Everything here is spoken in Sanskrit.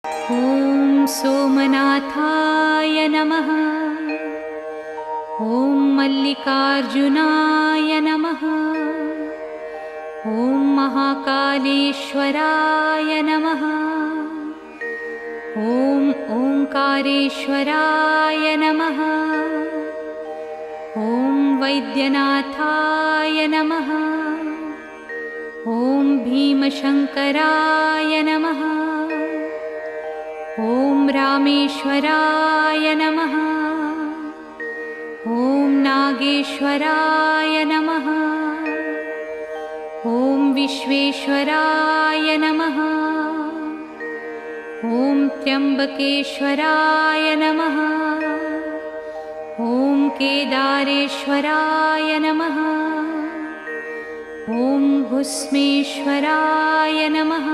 ॐ सोमनाथाय नमः। ॐ मल्लिकार्जुनाय नमः। ॐ महाकालेश्वराय नमः। ॐ ओंकारेश्वराय नमः। ॐ वैद्यनाथाय नमः। ॐ भीमशङ्कराय नमः। ॐ रामेश्वराय नमः। ॐ नागेश्वराय नमः। ॐ विश्वेश्वराय नमः। ॐ त्र्यम्बकेश्वराय नमः। ॐ केदारेश्वराय नमः। ॐ भुस्मेश्वराय नमः।